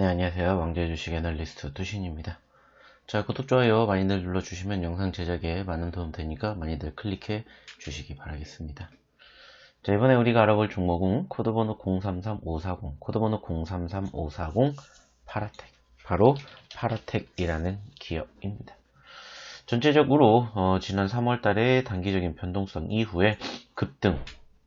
안녕하세요. 왕좌의 주식 애널리스트 두신입니다. 자, 구독, 좋아요 많이들 눌러주시면 영상 제작에 많은 도움 되니까 많이들 클릭해 주시기 바라겠습니다. 자, 이번에 우리가 알아볼 종목은 코드번호 033540, 코드번호 033540 파라텍, 바로 파라텍이라는 기업입니다. 전체적으로 지난 3월달에 단기적인 변동성 이후에 급등,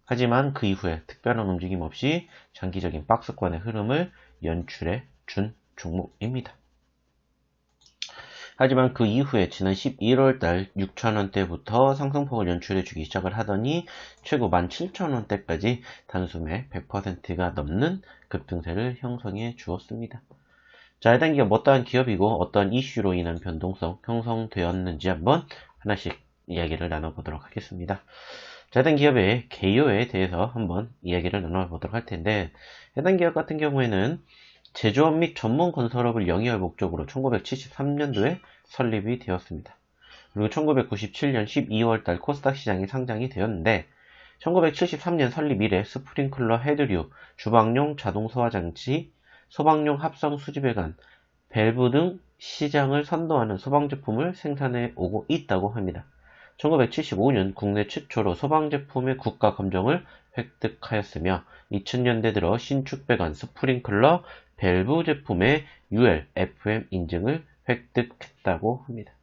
하지만 그 이후에 특별한 움직임 없이 장기적인 박스권의 흐름을 연출해 준 종목입니다. 하지만 그 이후에 지난 11월달 6,000원대부터 상승폭을 연출해주기 시작을 하더니 최고 17,000원대까지 단숨에 100%가 넘는 급등세를 형성해 주었습니다. 자, 해당 기업 어떠한 기업이고 어떠한 이슈로 인한 변동성 형성되었는지 한번 하나씩 이야기를 나눠보도록 하겠습니다. 자, 해당 기업의 개요에 대해서 한번 이야기를 나눠보도록 할 텐데, 해당 기업 같은 경우에는 제조업 및 전문 건설업을 영위할 목적으로 1973년도에 설립이 되었습니다. 그리고 1997년 12월달 코스닥 시장에 상장이 되었는데, 1973년 설립 이래 스프링클러 헤드류, 주방용 자동 소화장치, 소방용 합성 수지배관, 밸브 등 시장을 선도하는 소방 제품을 생산해 오고 있다고 합니다. 1975년 국내 최초로 소방제품의 국가 검정을 획득하였으며 2000년대 들어 신축 배관, 스프링클러, 밸브 제품의 UL, FM 인증을 획득했다고 합니다.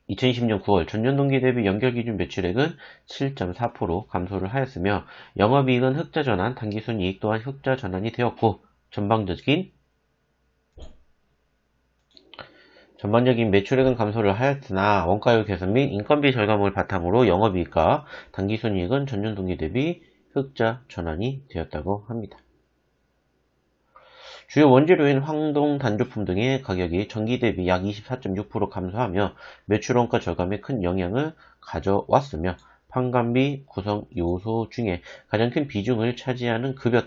2020년 9월 전년 동기 대비 연결기준 매출액은 7.4% 감소를 하였으며 영업이익은 흑자 전환, 당기순이익 또한 흑자 전환이 되었고 전반적인 매출액은 감소를 하였으나 원가율 개선 및 인건비 절감을 바탕으로 영업이익과 당기순이익은 전년 동기 대비 흑자 전환이 되었다고 합니다. 주요 원재료인 황동 단조품 등의 가격이 전기 대비 약 24.6% 감소하며 매출 원가 절감에 큰 영향을 가져왔으며 판관비 구성 요소 중에 가장 큰 비중을 차지하는 급여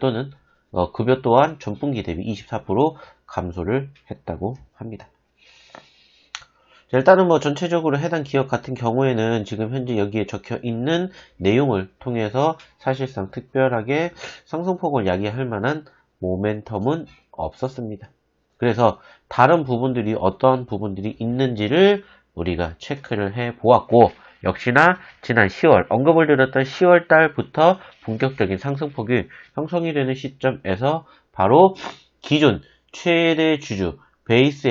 또한 전분기 대비 24% 감소를 했다고 합니다. 자, 일단은 전체적으로 해당 기업 같은 경우에는 지금 현재 여기에 적혀 있는 내용을 통해서 사실상 특별하게 상승폭을 야기할 만한 모멘텀은 없었습니다. 그래서 다른 부분들이 어떤 부분들이 있는지를 우리가 체크를 해 보았고, 역시나 지난 10월 언급을 드렸던 10월 달부터 본격적인 상승폭이 형성이 되는 시점에서 바로 기존 최대 주주 베이스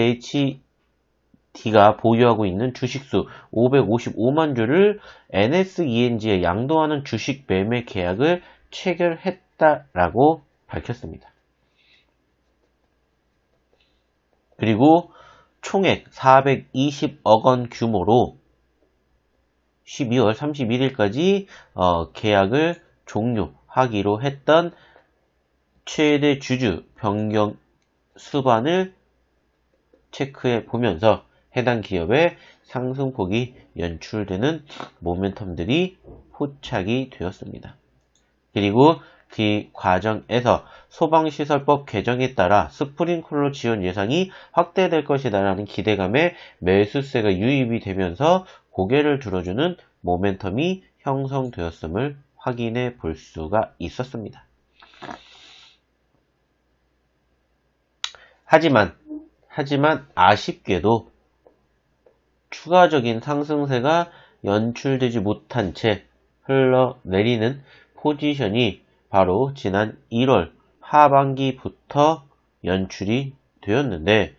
HD가 보유하고 있는 주식수 555만 주를 NSENG에 양도하는 주식 매매 계약을 체결했다라고 밝혔습니다. 그리고 총액 420억 원 규모로 12월 31일까지 계약을 종료하기로 했던 최대 주주 변경 수반을 체크해 보면서 해당 기업의 상승폭이 연출되는 모멘텀들이 포착이 되었습니다. 그리고 그 과정에서 소방시설법 개정에 따라 스프링클러 지원 예상이 확대될 것이다라는 기대감에 매수세가 유입이 되면서 고개를 들어주는 모멘텀이 형성되었음을 확인해 볼 수가 있었습니다. 하지만 아쉽게도 추가적인 상승세가 연출되지 못한 채 흘러내리는 포지션이 바로 지난 1월 하반기부터 연출이 되었는데,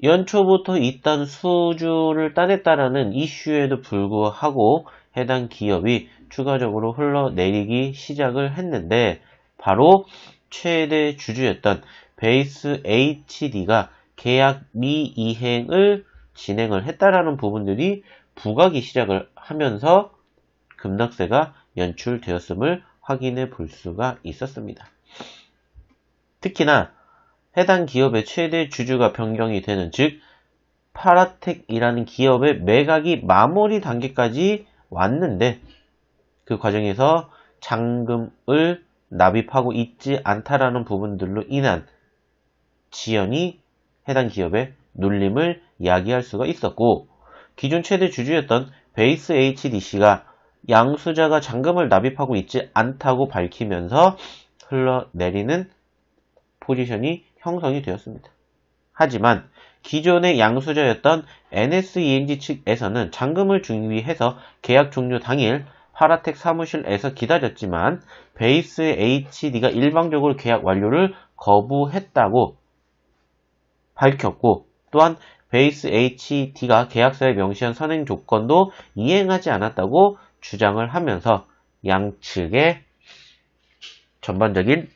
연초부터 있던 수주를 따냈다라는 이슈에도 불구하고 해당 기업이 추가적으로 흘러내리기 시작을 했는데, 바로 최대 주주였던 베이스 HD가 계약 미이행을 진행을 했다라는 부분들이 부각이 시작을 하면서 급락세가 연출되었음을 확인해 볼 수가 있었습니다. 특히나 해당 기업의 최대 주주가 변경이 되는, 즉 파라텍이라는 기업의 매각이 마무리 단계까지 왔는데 그 과정에서 잔금을 납입하고 있지 않다라는 부분들로 인한 지연이 해당 기업의 눌림을 야기할 수가 있었고, 기존 최대 주주였던 베이스 HDC가 양수자가 잔금을 납입하고 있지 않다고 밝히면서 흘러내리는 포지션이 형성이 되었습니다. 하지만 기존의 양수저였던 NSENG 측에서는 잔금을 준비해서 계약 종료 당일 파라텍 사무실에서 기다렸지만 베이스 HD가 일방적으로 계약 완료를 거부했다고 밝혔고, 또한 베이스 HD가 계약서에 명시한 선행 조건도 이행하지 않았다고 주장을 하면서 양측의 전반적인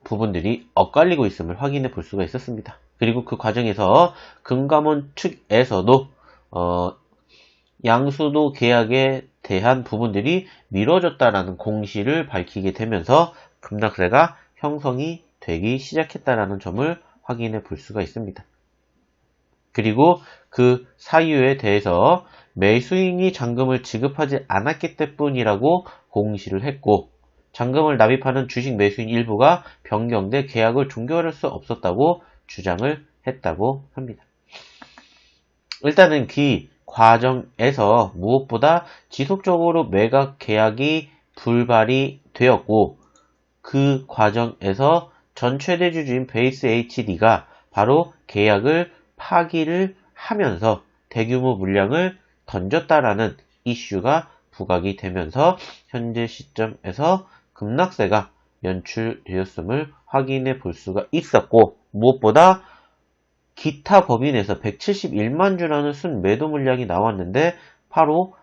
부분들이 엇갈리고 있음을 확인해 볼 수가 있었습니다. 그리고 그 과정에서 금감원 측에서도 양수도 계약에 대한 부분들이 미뤄졌다라는 공시를 밝히게 되면서 급락세가 형성이 되기 시작했다라는 점을 확인해 볼 수가 있습니다. 그리고 그 사유에 대해서 매수인이 잔금을 지급하지 않았기 때문이라고 공시를 했고, 잔금을 납입하는 주식 매수인 일부가 변경돼 계약을 종결할 수 없었다고 주장을 했다고 합니다. 일단은 그 과정에서 무엇보다 지속적으로 매각 계약이 불발이 되었고, 그 과정에서 전 최대주주인 베이스 HD가 바로 계약을 파기를 하면서 대규모 물량을 던졌다라는 이슈가 부각이 되면서 현재 시점에서 급락세가 연출되었음을 확인해 볼 수가 있었고, 무엇보다 기타 법인에서 171만 주라는 순매도 물량이 나왔는데 바로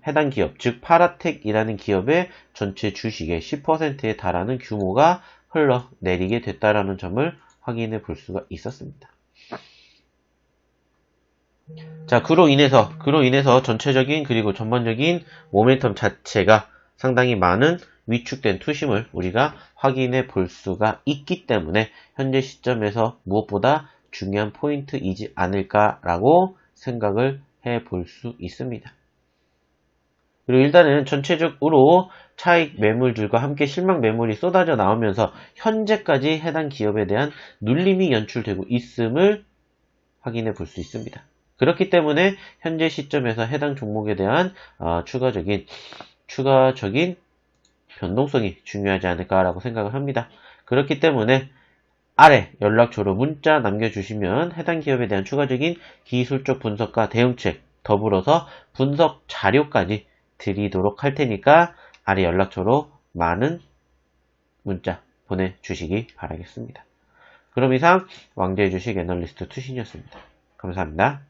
해당 기업, 즉 파라텍이라는 기업의 전체 주식의 10%에 달하는 규모가 흘러내리게 됐다라는 점을 확인해 볼 수가 있었습니다. 자, 그로 인해서 전체적인 그리고 전반적인 모멘텀 자체가 상당히 많은 위축된 투심을 우리가 확인해 볼 수가 있기 때문에 현재 시점에서 무엇보다 중요한 포인트이지 않을까라고 생각을 해 볼 수 있습니다. 그리고 일단은 전체적으로 차익 매물들과 함께 실망 매물이 쏟아져 나오면서 현재까지 해당 기업에 대한 눌림이 연출되고 있음을 확인해 볼 수 있습니다. 그렇기 때문에 현재 시점에서 해당 종목에 대한 추가적인 변동성이 중요하지 않을까라고 생각을 합니다. 그렇기 때문에 아래 연락처로 문자 남겨주시면 해당 기업에 대한 추가적인 기술적 분석과 대응책, 더불어서 분석 자료까지 드리도록 할 테니까 아래 연락처로 많은 문자 보내주시기 바라겠습니다. 그럼 이상 왕자의 주식 애널리스트 투신이었습니다. 감사합니다.